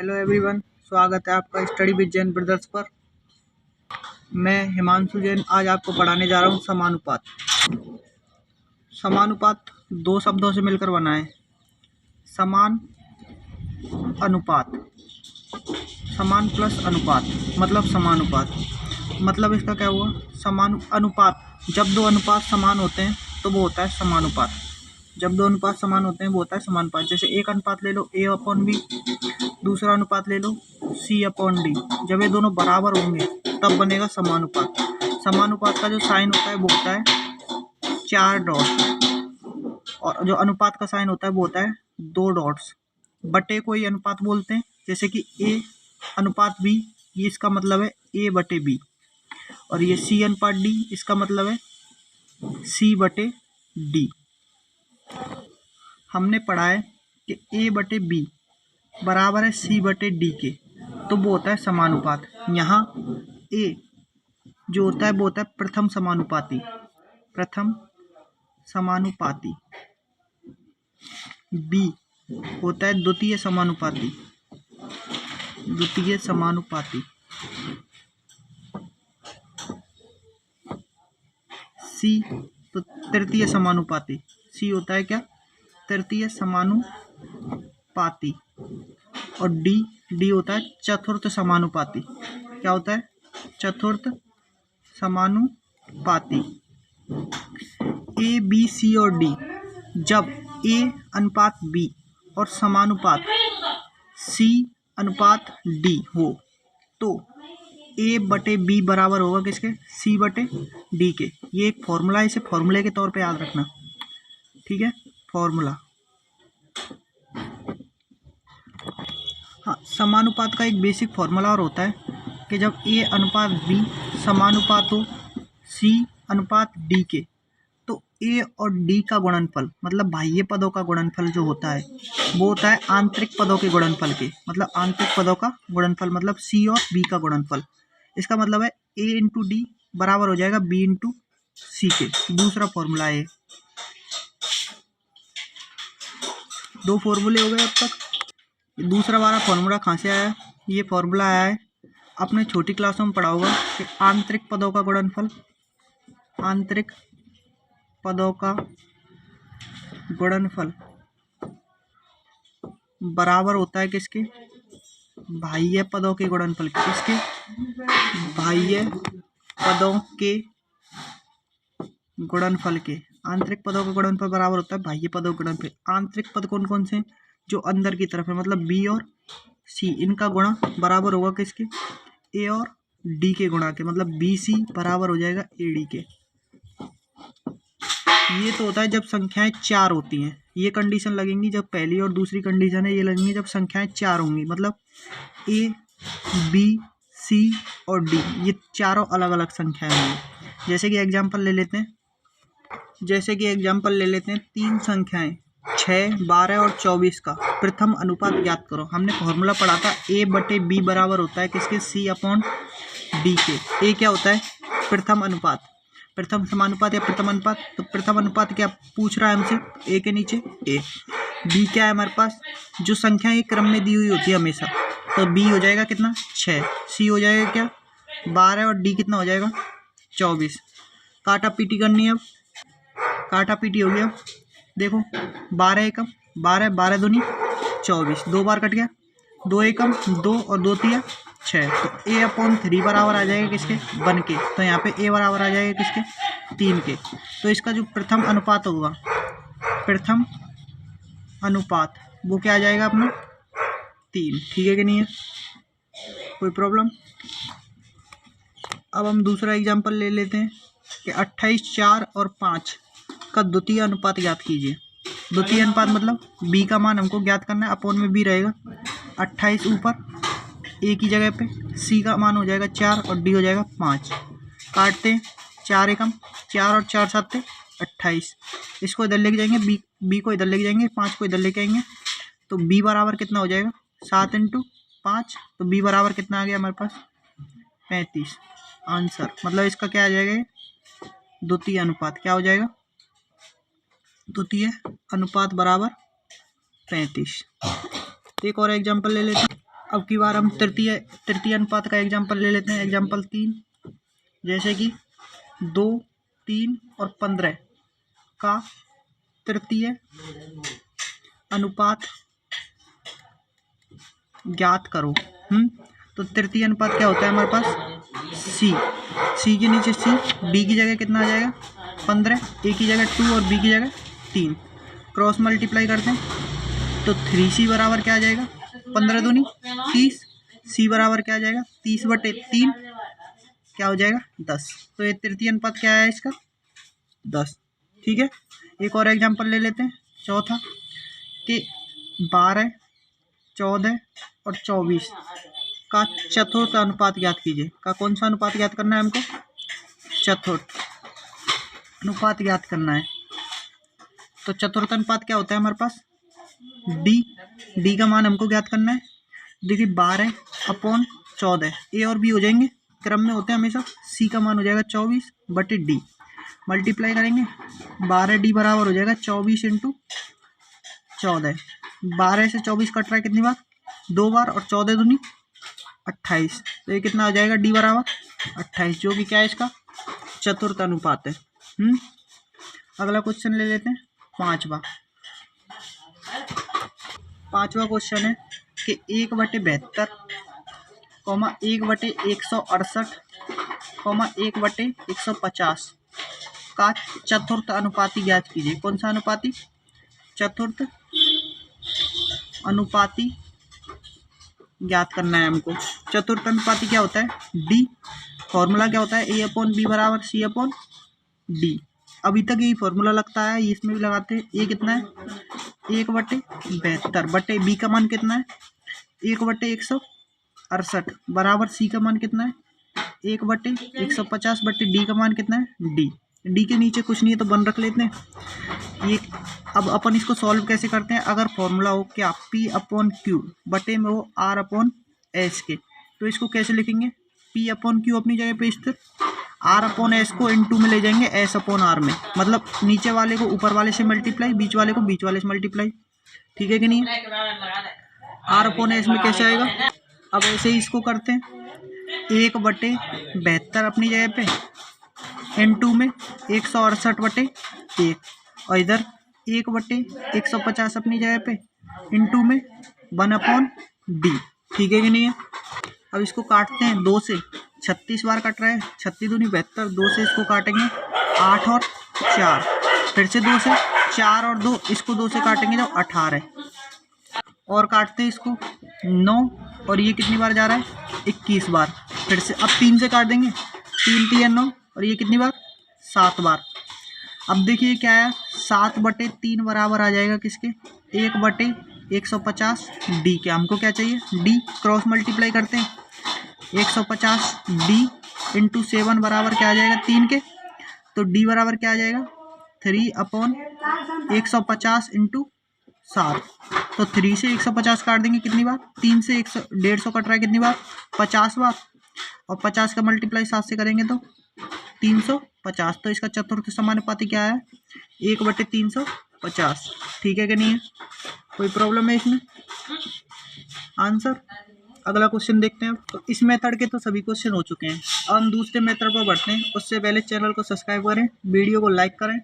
Hello everyone, स्वागत है आपका स्टडी विद जैन ब्रदर्स पर। मैं हिमांशु जैन आज आपको पढ़ाने जा रहा हूँ समानुपात। समानुपात दो शब्दों से मिलकर बना है, समान अनुपात। समान प्लस अनुपात मतलब समानुपात। मतलब इसका क्या हुआ, समान अनुपात। जब दो अनुपात समान होते हैं तो वो होता है समानुपात। जब दो अनुपात समान होते हैं वो होता है समानुपात। जैसे एक अनुपात ले लो A/B, दूसरा अनुपात ले लो C/D। जब ये दोनों बराबर होंगे तब बनेगा समानुपात। समानुपात का जो साइन होता है वो होता है 4 डॉट, और जो अनुपात का साइन होता है वो होता है 2 डॉट्स। बटे को ही अनुपात बोलते हैं। जैसे कि A अनुपात B, ये इसका मतलब है A/B। और ये C/D, इसका मतलब है C/D। हमने पढ़ा है कि A/B बराबर है C/D के, तो वो होता है समानुपात। यहाँ A जो होता है वो होता है प्रथम समानुपाती। प्रथम समानुपाती। B होता है द्वितीय समानुपाती। द्वितीय समानुपाती। C तो तृतीय समानुपाती। C होता है क्या, तृतीय समानुपाती। और D होता है चतुर्थ समानुपाती। क्या होता है, चतुर्थ समानुपाती। A, B, C और D, जब A अनुपात B और समानुपात C/D हो तो A/B बराबर होगा किसके, C/D के। ये एक फॉर्मूला है, इसे फॉर्मूले के तौर पे याद रखना, ठीक है। फॉर्मूला, हाँ, समानुपात का एक बेसिक फॉर्मूला और होता है कि जब A अनुपात B समानुपात हो C/D के, तो A और D का गुणनफल मतलब बाह्य पदों का गुणनफल जो होता है वो होता है आंतरिक पदों के गुणनफल के। मतलब आंतरिक पदों का गुणनफल मतलब C और B का गुणनफल। इसका मतलब है A/D बराबर हो जाएगा B/C के। दूसरा फॉर्मूला है। दो फॉर्मूले हो गए अब तक। दूसरा वाला फॉर्मूला कहाँ से आया है, ये फॉर्मूला आया है अपने छोटी क्लासों में पढ़ा होगा कि आंतरिक पदों का गुणनफल, आंतरिक पदों का गुणनफल बराबर होता है किसके, बाह्य पदों के गुणनफल के। किसके, बाह्य पदों के गुणनफल के। आंतरिक पदों का गुणनफल बराबर होता है बाह्य पदों के गुणनफल। आंतरिक पद कौन कौन से, जो अंदर की तरफ है, मतलब B और C, इनका गुणा बराबर होगा किसके, A और D के गुणा के। मतलब BC बराबर हो जाएगा AD के। ये तो होता है जब संख्याएं 4 होती हैं। ये कंडीशन लगेंगी जब पहली और दूसरी कंडीशन है ये लगेंगी जब संख्याएं 4 होंगी। मतलब A, B, C और D ये चारों अलग अलग संख्याएं होंगी। जैसे कि एग्जाम्पल ले लेते हैं, तीन संख्याएं 6, 12 और 24 का प्रथम अनुपात ज्ञात करो। हमने फॉर्मूला पढ़ा था A/B बराबर होता है किसके, C/D के। A क्या होता है, प्रथम अनुपात, प्रथम समानुपात या प्रथम अनुपात। तो प्रथम अनुपात क्या पूछ रहा है हमसे, A के नीचे A। B क्या है हमारे पास, जो संख्या एक क्रम में दी हुई होती है हमेशा, तो B हो जाएगा कितना 6, C हो जाएगा क्या 12 और D कितना हो जाएगा 24। काटा पीटी करनी है अब, काटा पीटी हो गया। देखो 12 एकम 12, 12 दूनी 24, 2 बार कट गया, 2 एकम 2 और 2 तिया 6। तो A/3 बराबर आ जाएगा किसके, 1 के। तो यहाँ पे A बराबर आ जाएगा किसके, 3 के। तो इसका जो प्रथम अनुपात होगा, प्रथम अनुपात वो क्या आ जाएगा अपना 3। ठीक है कि नहीं है, कोई प्रॉब्लम। अब हम दूसरा एग्जाम्पल ले लेते हैं कि 28, 4 और 5 का द्वितीय अनुपात ज्ञात कीजिए। द्वितीय अनुपात मतलब B का मान हमको ज्ञात करना है, अपोन में B रहेगा। 28 ऊपर A की जगह पे, C का मान हो जाएगा 4 और D हो जाएगा 5। काटते हैं, 4 एकम 4 और 4 7 28। इसको इधर लेके जाएंगे, B को इधर लेके जाएंगे, 5 को इधर लेके आएंगे। तो B बराबर कितना हो जाएगा 7 × 5। तो B बराबर कितना आ गया हमारे पास 35 आंसर। मतलब इसका क्या आ जाएगा, द्वितीय अनुपात क्या हो जाएगा, द्वितीय अनुपात बराबर 35। एक और एग्जाम्पल ले लेते हैं। अब की बार हम तृतीय अनुपात का एग्जाम्पल ले लेते हैं। एग्जाम्पल 3, जैसे कि 2, 3 और 15 का तृतीय अनुपात ज्ञात करो। तो तृतीय अनुपात क्या होता है हमारे पास? सी के नीचे सी, डी की जगह कितना आ जाएगा? 15, ए की जगह 2 और बी की जगह 3, क्रॉस मल्टीप्लाई करते हैं तो 3c बराबर क्या आ जाएगा? 15 दूनी 30, सी बराबर क्या आ जाएगा? 30/3 क्या हो जाएगा? 10। तो ये तृतीय अनुपात क्या है इसका? 10। ठीक है, एक और एग्जाम्पल ले लेते हैं, चौथा, कि 12, 14 और 24 का चतुर्थ अनुपात ज्ञात कीजिए। का कौन सा अनुपात ज्ञात करना है हमको? चतुर्थ अनुपात ज्ञात करना है। तो चतुर्थ अनुपात क्या होता है हमारे पास? डी का मान हमको ज्ञात करना है। देखिए 12/14 ए और बी हो जाएंगे, क्रम में होते हैं हमेशा। सी का मान हो जाएगा 24/d, मल्टीप्लाई करेंगे 12d बराबर हो जाएगा 24 × 14। 12 से 24 कट रहा है कितनी बार? 2 बार, और 14 दूनी 28। तो ये कितना आ जाएगा? डी बराबर 28, जो कि क्या है इसका? चतुर्थ अनुपात है। अगला क्वेश्चन ले लेते हैं, पांचवा क्वेश्चन है कि 1/72, 1/168, 1/150 का चतुर्थ अनुपाती ज्ञात कीजिए। कौन सा अनुपाती? चतुर्थ अनुपाती ज्ञात करना है हमको। चतुर्थ अनुपाती क्या होता है? डी। फॉर्मूला क्या होता है? A/B बराबर C/D। अभी तक यही फॉर्मूला लगता है, इसमें भी लगाते हैं। ए कितना है? 1/72 बटे बी का मान कितना है? 1/168 बराबर सी का मान कितना है? 1/150 बटे डी का मान कितना है? डी के नीचे कुछ नहीं है तो 1 रख लेते हैं। ये अब अपन इसको सॉल्व कैसे करते हैं? अगर फॉर्मूला हो क्या P/Q बटे में हो R/S के, तो इसको कैसे लिखेंगे? P/Q अपनी जगह पे स्थिर, R/S को इनटू में ले जाएंगे S/R में, मतलब नीचे वाले को ऊपर वाले से मल्टीप्लाई, बीच वाले को बीच वाले से मल्टीप्लाई। ठीक है कि नहीं? R/S में कैसे आएगा? अब ऐसे ही इसको करते हैं, 1/72 अपनी जगह पे, इनटू में 168/1, और इधर 1/150 अपनी जगह पे, इनटू में 1/D। ठीक है कि नहीं है? अब इसको काटते हैं 2 से, 36 बार कट रहा है, 36 दूनी 72, 2 से इसको काटेंगे 8 और 4, फिर से 2 से, 4 और 2, इसको 2 से काटेंगे जब 18, और काटते हैं इसको 9, और ये कितनी बार जा रहा है? 21 बार। फिर से अब 3 से काट देंगे, 3 3 9, और ये कितनी बार? 7 बार। अब देखिए क्या है, 7/3 बराबर आ जाएगा किसके? 1/150 डी के। हमको क्या चाहिए? डी। क्रॉस मल्टीप्लाई करते हैं, 150 डी इंटू 7 बराबर क्या आ जाएगा? 3 के। तो डी बराबर क्या आ जाएगा? 3/150 इंटू 7। तो 3 से 150 काट देंगे कितनी बार? 3 से 150 कट रहा है कितनी बार? 50 बार, और 50 का मल्टीप्लाई 7 से करेंगे तो 350। तो इसका चतुर्थ समानुपाती क्या है? 1/350। ठीक है कि नहीं है? कोई प्रॉब्लम है इसमें? आंसर। अगला क्वेश्चन देखते हैं। तो इस मेथड के तो सभी क्वेश्चन हो चुके हैं, अब हम दूसरे मेथड पर बढ़ते हैं। उससे पहले चैनल को सब्सक्राइब करें, वीडियो को लाइक करें,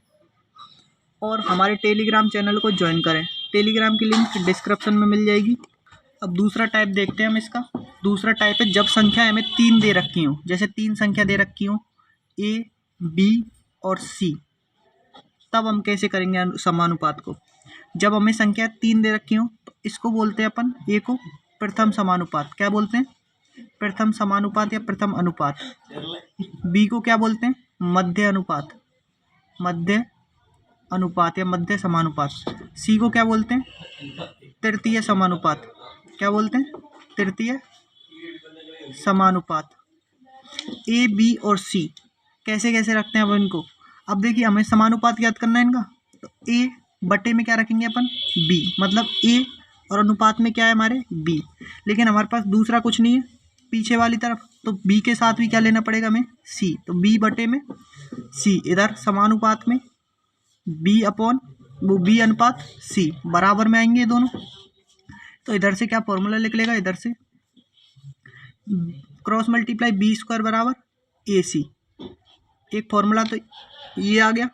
और हमारे टेलीग्राम चैनल को ज्वाइन करें। टेलीग्राम की लिंक डिस्क्रिप्शन में मिल जाएगी। अब दूसरा टाइप देखते हैं हम इसका। दूसरा टाइप है जब संख्या हमें 3 दे रखी हो, जैसे 3 संख्या दे रखी हो A, B और C, तब हम कैसे करेंगे समानुपात को? जब हमें संख्या 3 दे रखी हो तो इसको बोलते हैं अपन, A को प्रथम समानुपात। क्या बोलते हैं? प्रथम समानुपात या प्रथम अनुपात। B को क्या बोलते हैं? मध्य अनुपात, मध्य अनुपात या मध्य समानुपात। C को क्या बोलते हैं? तृतीय समानुपात। क्या बोलते हैं? तृतीय समानुपात। A, B और C कैसे कैसे रखते हैं अब इनको? अब देखिए हमें समानुपात याद करना है इनका, तो A बटे में क्या रखेंगे अपन? B, मतलब A, और अनुपात में क्या है हमारे? B। लेकिन हमारे पास दूसरा कुछ नहीं है पीछे वाली तरफ, तो B के साथ भी क्या लेना पड़ेगा हमें? C। तो B बटे में C, इधर समानुपात में B अनुपात C बराबर में आएंगे दोनों। तो इधर से क्या फॉर्मूला लिख लेगा? इधर से क्रॉस मल्टीप्लाई बी स्क्वायर बराबर ए सी, एक फॉर्मूला तो ये आ गया।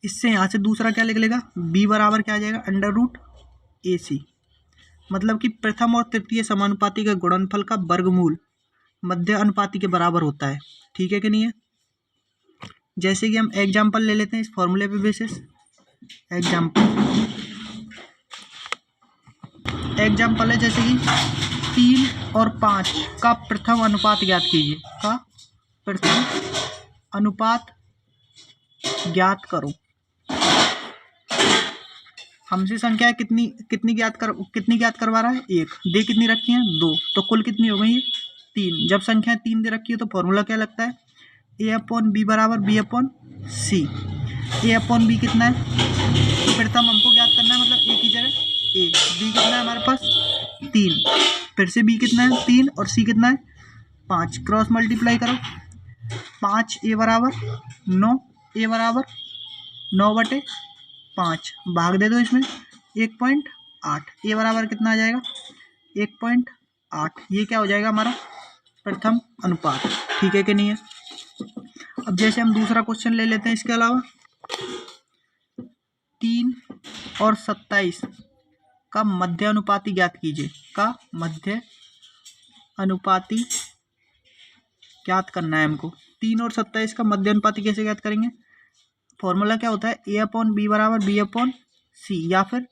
इससे यहाँ से दूसरा क्या लिख लेगा, बी बराबर क्या आ जाएगा, अंडर रूट ए सी। मतलब कि प्रथम और तृतीय समानुपाती के गुणनफल का वर्गमूल मध्य अनुपाती के बराबर होता है। ठीक है कि नहीं है। जैसे कि हम एग्जाम्पल ले लेते हैं इस फॉर्मूले पे बेसिस। एग्जाम्पल है जैसे कि 3 और 5 का प्रथम अनुपात ज्ञात कीजिए, का प्रथम अनुपात ज्ञात करो। हमसे संख्या कितनी ज्ञात करवा रहा है, 1। दे कितनी रखी है, 2, तो कुल कितनी हो गई है, 3। जब संख्या 3 दे रखी है तो फॉर्मूला क्या लगता है, ए अपॉन बी बराबर बी अपॉन सी। ए अपॉन बी कितना है, तो प्रथम हमको ज्ञात करना है, मतलब ए की जगह ए। बी कितना है हमारे पास, 3, फिर से बी कितना है 3 और सी कितना है 5। क्रॉस मल्टीप्लाई करो, 5 ए बराबर 9, ए बराबर 9/5, भाग दे दो इसमें 1.8। ए बराबर कितना आ जाएगा, 1.8। ये क्या हो जाएगा हमारा प्रथम अनुपात। ठीक है कि नहीं है। अब जैसे हम दूसरा क्वेश्चन ले लेते हैं इसके अलावा, 3 और 27 का मध्य अनुपाती ज्ञात कीजिए, का मध्य अनुपाती ज्ञात करना है हमको। 3 और 27 का मध्य अनुपाती कैसे ज्ञात करेंगे, फॉर्मूला क्या होता है, ए अपॉन बी बराबर बी अपॉन सी, या फिर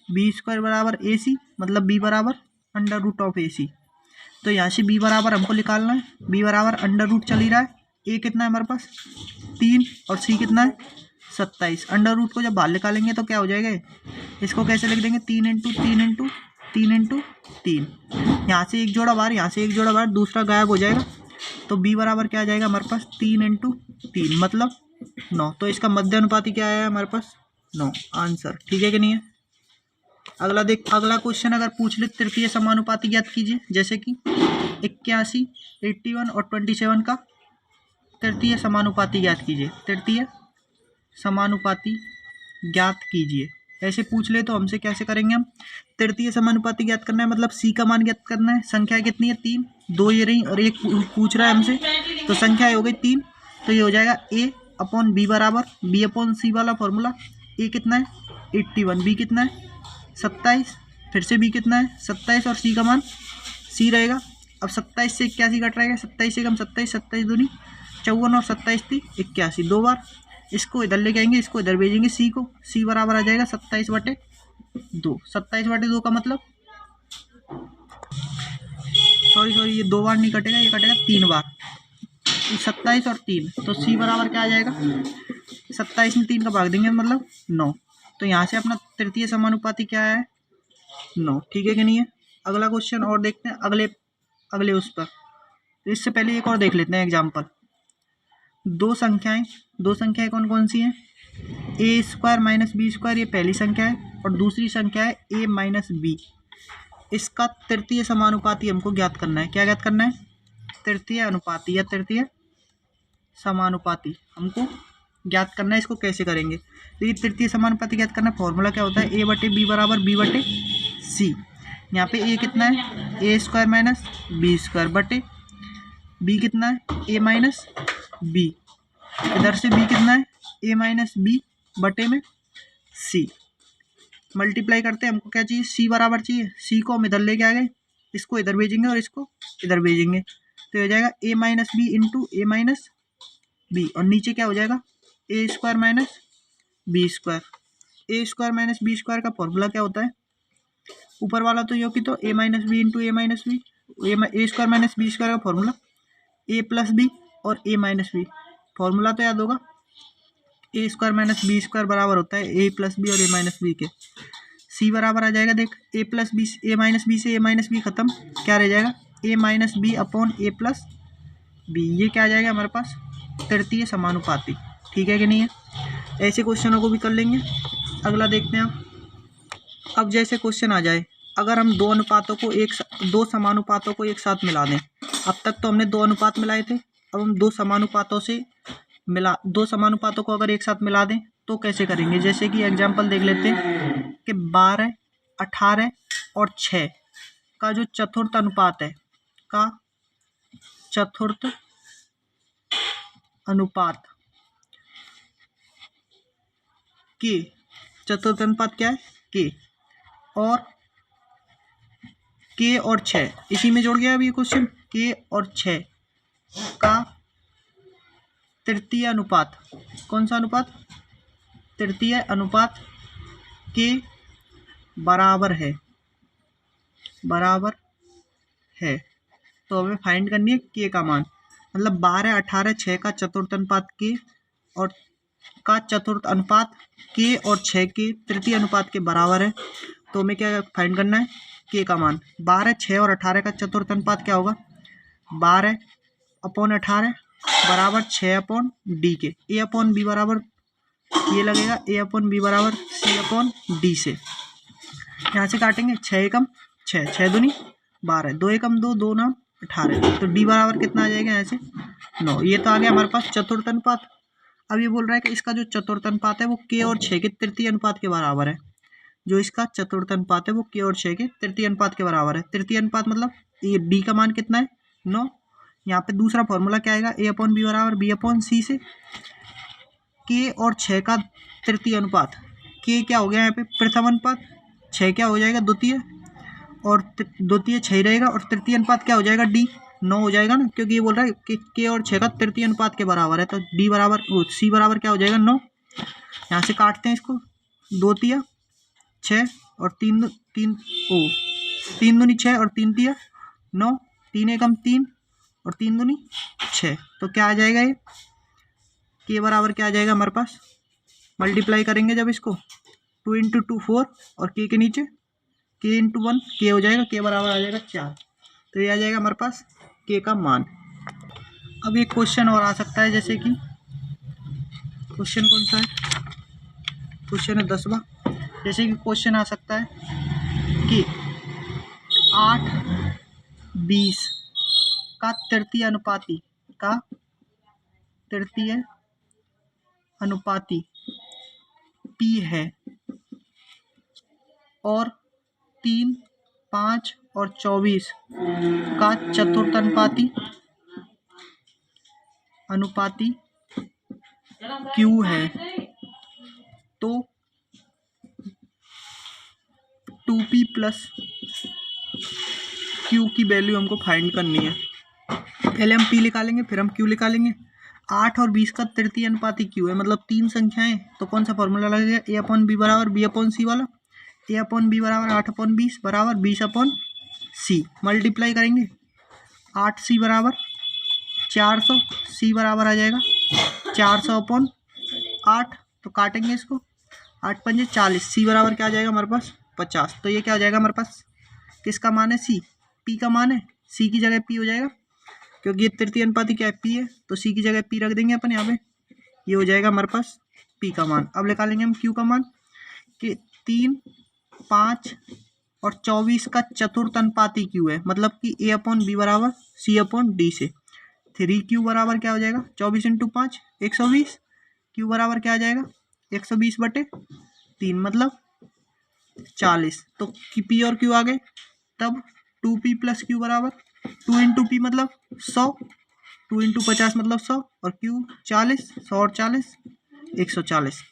बी स्क्वायर बराबर ए सी, मतलब बी बराबर अंडर रूट ऑफ ए सी। तो यहाँ से बी बराबर हमको निकालना है, बी बराबर अंडर रूट चल ही रहा है, ए कितना है हमारे पास 3 और सी कितना है 27। अंडर रूट को जब बाहर निकालेंगे तो क्या हो जाएगा, इसको कैसे लिख देंगे, 3 इंटू 3 इंटू 3 इंटू 3। यहाँ से एक जोड़ा बाहर, यहाँ से एक जोड़ा बाहर, दूसरा गायब हो जाएगा। तो बी बराबर क्या आ जाएगा हमारे पास 3 इंटू 3 मतलब 9। तो इसका मध्य अनुपाती क्या आया हमारे पास 9, आंसर। ठीक है कि नहीं है। अगला क्वेश्चन अगर पूछ ले, तृतीय समानुपाती ज्ञात कीजिए। जैसे कि 81, 81 और 27 का तृतीय समानुपाती ज्ञात कीजिए। तृतीय समानुपाती ज्ञात कीजिए, ऐसे पूछ ले तो हमसे कैसे करेंगे हम, तृतीय समानुपाती ज्ञात करना है, मतलब सी का मान ज्ञात करना है। संख्या कितनी है 3, 2 ये रही और एक पूछ रहा है हमसे, तो संख्या हो गई 3। तो ये हो जाएगा ए अपॉन बी बराबर बी अपॉन सी वाला फॉर्मूला। ए कितना है 81, बी कितना है 27, फिर से बी कितना है 27 और सी का मान सी रहेगा। अब 27 से 81 कट रहेगा, 27 से कम 27, 27 दूनी 54 और 27 थी 81, 2 बार। इसको इधर लेके आएंगे, इसको इधर भेजेंगे सी को, सी बराबर आ जाएगा 27/2। 27/2 का मतलब सॉरी ये 2 बार नहीं कटेगा, ये कटेगा 3 बार, 27 और 3। तो सी बराबर क्या आ जाएगा, 27 में 3 का भाग देंगे मतलब 9। तो यहाँ से अपना तृतीय समानुपाती क्या है 9। ठीक है कि नहीं है। अगला क्वेश्चन और देखते हैं अगले उस पर। तो इससे पहले एक और देख लेते हैं एग्जाम्पल। दो संख्याएं कौन कौन सी हैं, ए स्क्वायर माइनस बी स्क्वायर, ये पहली संख्या है, और दूसरी संख्या है ए माइनस बी। इसका तृतीय समानुपाती हमको ज्ञात करना है। क्या ज्ञात करना है, तृतीय अनुपाती या तृतीय समानुपाती हमको ज्ञात करना है। इसको कैसे करेंगे, तो ये तृतीय समानुपाती ज्ञात करना, फॉर्मूला क्या होता है, ए बटे बी बराबर बी बटे सी। यहाँ पे ए कितना है, ए स्क्वायर माइनस बी स्क्वायर बटे बी कितना है, ए माइनस बी। इधर से बी कितना है, ए माइनस बी बटे में सी। मल्टीप्लाई करते हैं, हमको क्या चाहिए, सी बराबर चाहिए। सी को हम इधर लेके आ गए, इसको इधर भेजेंगे और इसको इधर भेजेंगे, तो हो जाएगा ए माइनस बी इंटू ए माइनस बी, और नीचे क्या हो जाएगा, ए स्क्वायर माइनस बी स्क्वायर। ए स्क्वायर माइनस बी स्क्वायर का फॉर्मूला क्या होता है, ऊपर वाला तो यो कि तो ए माइनस बी इंटू ए माइनस बी, ए स्क्वायर माइनस बी स्क्वायर का फॉर्मूला ए प्लस बी और ए माइनस बी। फॉर्मूला तो याद होगा, ए स्क्वायर माइनस बी स्क्वायर बराबर होता है ए प्लस बी और ए माइनस बी के। सी बराबर आ जाएगा, देख ए प्लस बी, ए माइनस बी से ए माइनस बी खत्म, क्या रह जाएगा, ए माइनस बी अपॉन ए प्लस बी। ये क्या आ जाएगा हमारे पास, तृतीय समानुपाती। ठीक है कि नहीं है। ऐसे क्वेश्चनों को भी कर लेंगे। अगला देखते हैं अब जैसे क्वेश्चन आ जाए, अगर हम दो समानुपातों को एक साथ मिला दें। अब तक तो हमने 2 अनुपात मिलाए थे, अब हम 2 समानुपातों को अगर एक साथ मिला दें तो कैसे करेंगे। जैसे कि एग्जाम्पल देख लेते हैं कि 12, 18 और 6 का जो चतुर्थ अनुपात है का चतुर्थ अनुपात के, चतुर्थ अनुपात क्या है के, और के और 6 इसी में जोड़ गया अभी क्वेश्चन, के और 6 का तृतीय अनुपात, कौन सा अनुपात, तृतीय अनुपात के बराबर है, बराबर है। तो हमें फाइंड करनी है के का मान, मतलब 12, 18, 6 का चतुर्थ अनुपात के और का चतुर्थ अनुपात के और 6 के तृतीय अनुपात के बराबर है। तो हमें क्या फाइंड करना है, के का मान। 12, 6 और 18 का चतुर्थ अनुपात क्या होगा, 12/18 बराबर 6/d के। ए अपॉन बी बराबर ये लगेगा, ए अपॉन बी बराबर सी अपॉन डी से। यहाँ से काटेंगे, 6 एकम 6, 6 दूनी 12, 2 एकम 2, 2 नाम 18। तो डी बराबर कितना आ जाएगा यहाँ से 9। ये तो आ गया हमारे पास चतुर्थ अनुपात। अब ये बोल रहा है कि इसका जो चतुर्थ अनुपात है वो के और 6 के तृतीय अनुपात के बराबर है। जो इसका चतुर्थ अनुपात है वो के और 6 के तृतीय अनुपात के बराबर है। तृतीय अनुपात मतलब ये डी का मान कितना है 9। यहाँ पे दूसरा फॉर्मूला क्या आएगा, ए अपॉन बी बराबर बी अपॉन सी से। के और 6 का तृतीय अनुपात, के क्या हो गया यहाँ पे प्रथम अनुपात, 6 क्या हो जाएगा द्वितीय, और द्वितीय 6 रहेगा, और तृतीय अनुपात क्या हो जाएगा डी 9 हो जाएगा ना, क्योंकि ये बोल रहा है कि के और 6 का तृतीय अनुपात के बराबर है। तो डी बराबर सी बराबर क्या हो जाएगा 9। यहाँ से काटते हैं इसको, 2 तिया 6 और 3 दूनी 6 और 3 तिया 9, 3 एकम 3 और 3 दूनी 6। तो क्या आ जाएगा ये, के बराबर क्या आ जाएगा हमारे पास, मल्टीप्लाई करेंगे जब इसको 2 × 2 4 और के नीचे के × 1 के हो जाएगा, के बराबर आ जाएगा 4। तो ये आ जाएगा हमारे पास के का मान। अब एक क्वेश्चन और आ सकता है, जैसे कि क्वेश्चन कौन सा है, क्वेश्चन है 10वां। जैसे कि क्वेश्चन आ सकता है कि 8:20 का तृतीय अनुपाती P है, और 3, 5 और 24 का चतुर्थ अनुपाती Q है। तो 2P + Q की वैल्यू हमको फाइंड करनी है। पहले हम P निकालेंगे, फिर हम Q निकालेंगे। 8 और 20 का तृतीय अनुपाती Q है, मतलब 3 संख्याएं। तो कौन सा फॉर्मूला लगेगा, ए अपॉन बी बराबर बी अपॉन सी वाला। ए अपॉन बी बराबर 8/20 बराबर 20/c। मल्टीप्लाई करेंगे, 8c बराबर 400, c बराबर आ जाएगा 400/8। तो काटेंगे इसको, 8 पंजे 40, c बराबर क्या आ जाएगा हमारे पास 50। तो ये क्या हो जाएगा हमारे पास, किसका मान है, c, p का मान है। c की जगह p हो जाएगा, क्योंकि ये तृतीय अनुपाती क्या है p है, तो c की जगह p रख देंगे अपन यहाँ पे। ये हो जाएगा हमारे पास p का मान। अब निकालेंगे हम q का मान, कि 3, 5 और 24 का चतुर्थ अनुपाती q है, मतलब कि a अपॉन बी बराबर c अपॉन डी से। 3q बराबर क्या हो जाएगा, 24 × 5 120। q बराबर क्या आ जाएगा 120/3 मतलब 40। तो p और q आ गए। तब 2p + q बराबर 2 × p मतलब 100, 2 × 50 मतलब 100, और q 40, 100 और 40 140।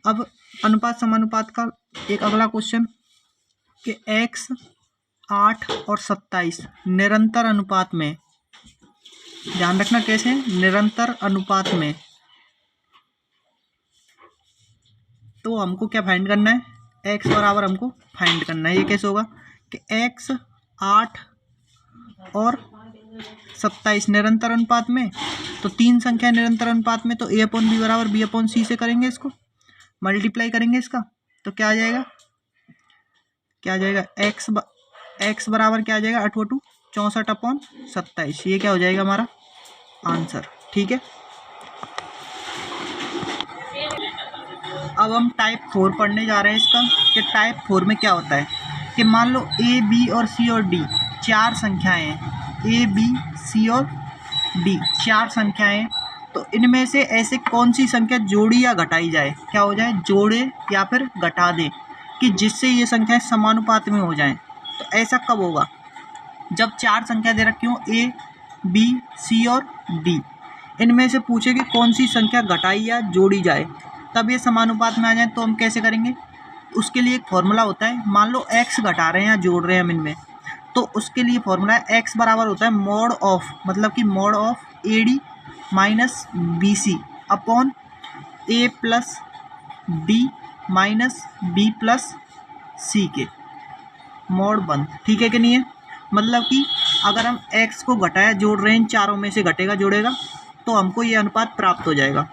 अब अनुपात समानुपात का एक अगला क्वेश्चन, कि x 8 और 27 निरंतर अनुपात में, ध्यान रखना कैसे, निरंतर अनुपात में। तो हमको क्या फाइंड करना है, x बराबर हमको फाइंड करना है। ये कैसे होगा, कि x 8 और 27 निरंतर अनुपात में, तो 3 संख्या निरंतर अनुपात में, तो a अपॉन बी बराबर b अपॉन सी से करेंगे, इसको मल्टीप्लाई करेंगे इसका। तो क्या आ जाएगा, x बराबर क्या आ जाएगा 8×2 64/27। ये क्या हो जाएगा हमारा आंसर। ठीक है, अब हम टाइप 4 पढ़ने जा रहे हैं इसका, कि टाइप 4 में क्या होता है, कि मान लो a, b और c और d 4 संख्याएं हैं, a, b, c और d 4 संख्याएं। तो इनमें से ऐसे कौन सी संख्या जोड़ी या घटाई जाए, क्या हो जाए, जोड़े या फिर घटा दे, कि जिससे ये संख्याएं समानुपात में हो जाएं। तो ऐसा कब होगा, जब 4 संख्या दे रखी हो A, B, C और D, इनमें से पूछे कि कौन सी संख्या घटाई या जोड़ी जाए तब ये समानुपात में आ जाए, तो हम कैसे करेंगे? उसके लिए एक फॉर्मूला होता है। मान लो x घटा रहे हैं या जोड़ रहे हैं हम इनमें, तो उसके लिए फॉर्मूला है x बराबर होता है मॉड ऑफ, मतलब कि mod of AD minus BC upon A plus D minus B plus C के मॉड बंद। ठीक है कि नहीं है? मतलब कि अगर हम x को घटाया जोड़ रहे हैं, इन चारों में से घटेगा जोड़ेगा, तो हमको ये अनुपात प्राप्त हो जाएगा।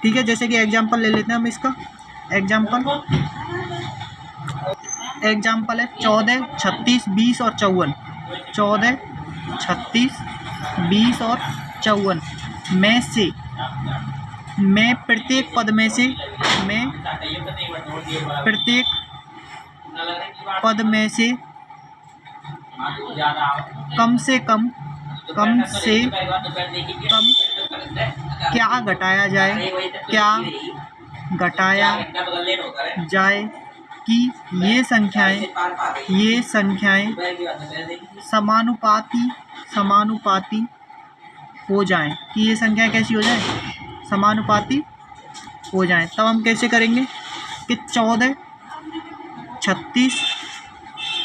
ठीक है, जैसे कि एग्जाम्पल ले लेते हैं हम इसका। एग्जाम्पल है 14, 36, 20 और 54। 14, 36, 20 और 54 में से मैं प्रत्येक पद में से कम से कम क्या घटाया जाए कि ये संख्याएं समानुपाती हो जाएं, कि ये संख्याएं कैसी हो जाएं? समानुपाती हो जाएं। तब हम कैसे करेंगे कि 14, 36,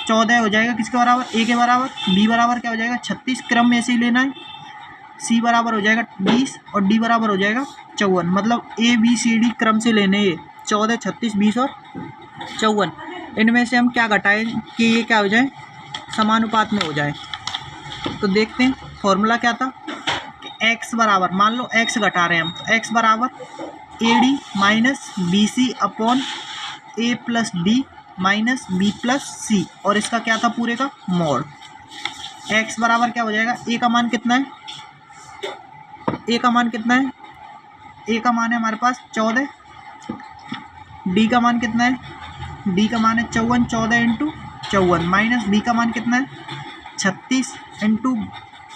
14 हो जाएगा किसके बराबर? A के बराबर। B बराबर क्या हो जाएगा? 36, क्रम में ऐसे ही लेना है। C बराबर हो जाएगा 20 और D बराबर हो जाएगा 54। मतलब ABCD क्रम से लेने ये 14, 36, 20 और 54, इनमें से हम क्या घटाएं कि ये क्या हो जाए? समानुपात में हो जाए। तो देखते हैं फॉर्मूला क्या था कि x बराबर, मान लो x घटा रहे हैं हम, तो x बराबर AD minus BC upon A plus D minus B plus C, और इसका क्या था? पूरे का मॉड। x बराबर क्या हो जाएगा? A का मान कितना है? A का मान कितना है? A का मान है हमारे पास 14। D का मान कितना है? D का मान है 54, 14 इंटू 54 माइनस B का मान कितना है? 36 इंटू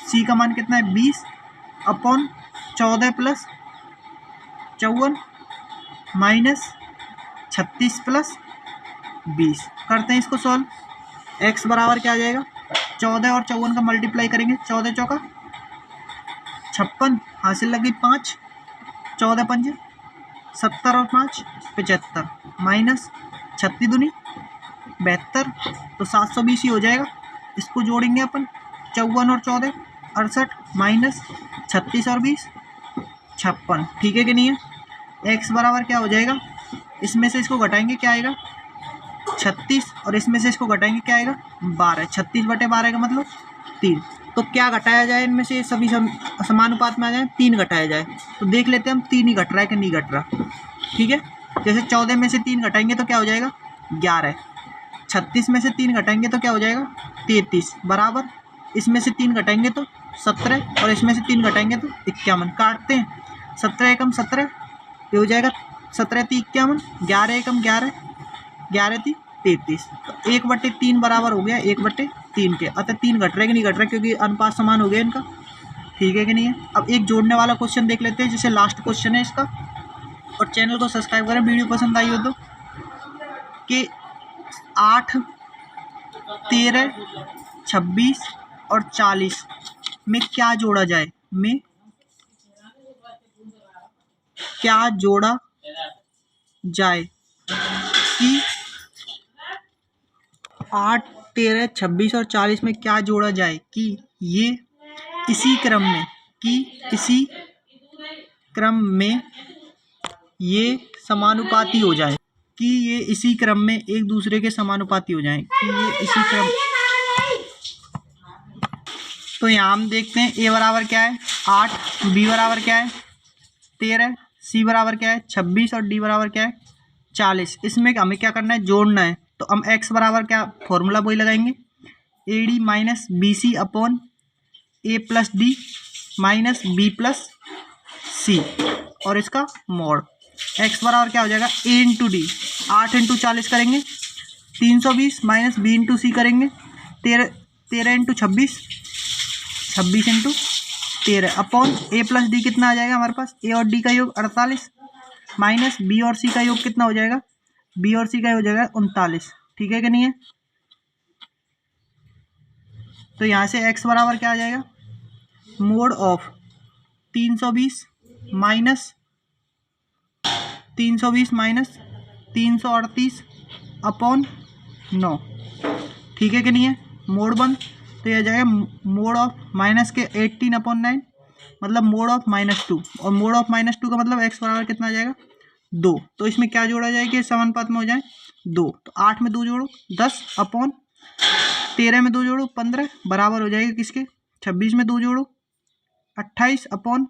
C का मान कितना है? 20 अपॉन 14 प्लस 54 माइनस 36 प्लस 20। करते हैं इसको सॉल्व। x बराबर क्या आ जाएगा? 14 और 54 का मल्टीप्लाई करेंगे, 14 चौका 56, हासिल लगी 5, 14 पंजे 70 और 5 75 माइनस 36 दूनी 72, तो 720 ही हो जाएगा। इसको जोड़ेंगे अपन, 54 और 14 68 माइनस 36 और 20 56। ठीक है कि नहीं है? x बराबर क्या हो जाएगा? इसमें से इसको घटाएंगे क्या आएगा? 36, और इसमें से इसको घटाएंगे क्या आएगा? 12। 36/12 का मतलब 3। तो क्या घटाया जाए इनमें से? सभी समानुपात में आ जाए, 3 घटाया जाए। तो देख लेते हैं हम 3 ही घट रहा है कि नहीं घट रहा। ठीक है, जैसे 14 में से 3 घटाएंगे तो क्या हो जाएगा? 11। 36 में से 3 घटाएंगे तो क्या हो जाएगा? 33 बराबर, इसमें से 3 घटाएंगे तो 17, और इसमें से 3 घटाएंगे तो 51। काटते हैं, 17 एकम 17, ये हो जाएगा 17 × 51, 11 एकम 11, 11 × 33, तो 1/3 बराबर हो गया 1/3 के। अतः 3 घट रहा है कि नहीं घट रहा है, क्योंकि अनुपात समान हो गया इनका। ठीक है कि नहीं है? अब एक जोड़ने वाला क्वेश्चन देख लेते हैं, जैसे लास्ट क्वेश्चन है इसका। और चैनल को सब्सक्राइब करें वीडियो पसंद आई हो तो। कि 8, 13, 26 और 40 में क्या जोड़ा जाए? कि 8, 13, 26 और 40 में क्या जोड़ा जाए कि ये इसी क्रम में ये समानुपाती हो जाए, कि ये इसी क्रम में एक दूसरे के समानुपाती हो जाएं, कि ये इसी क्रम। तो यहाँ हम देखते हैं a बराबर क्या है? 8, b बराबर क्या है? 13, c बराबर क्या है? 26 और d बराबर क्या है? 40। इसमें हमें क्या करना है? जोड़ना है। तो हम x बराबर क्या, फॉर्मूला वही लगाएंगे, AD minus BC upon A plus D minus B plus C, और इसका मॉड। x बराबर क्या हो जाएगा? A इंटू D, 8 इंटू 40 करेंगे 320 माइनस B इंटू C करेंगे 13 into 26, 26 into 13 upon A plus D कितना आ जाएगा हमारे पास? A और D का योग 48 माइनस B और C का योग कितना हो जाएगा? B और C का हो जाएगा 39। ठीक है कि नहीं है? तो यहाँ से x बराबर क्या आ जाएगा, मोड ऑफ 320 माइनस 338 अपॉन 9, ठीक है कि नहीं है। मोड 1 तो यह जाएगा मोड ऑफ माइनस के 18 अपॉन 9, मतलब मोड ऑफ -2, और मोड ऑफ -2 का मतलब x बराबर कितना आ जाएगा, 2। तो इसमें क्या जोड़ा जाए कि समानुपात में हो जाए 2, तो 8 में 2 जोड़ो 10 अपॉन 13 में 2 जोड़ो 15 बराबर हो जाएगा किसके, 26 में 2 जोड़ो 28 अपॉन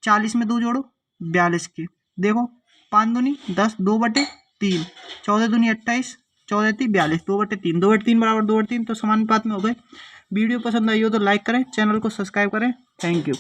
40 में 2 जोड़ो 42 के। देखो 5 दूनी 10, 2/3, 14 दूनी 28, 14 3 42, 2/3, 2/3 बराबर 2/3, तो समानुपात में हो गए। वीडियो पसंद आई हो तो लाइक करें, चैनल को सब्सक्राइब करें। Thank you.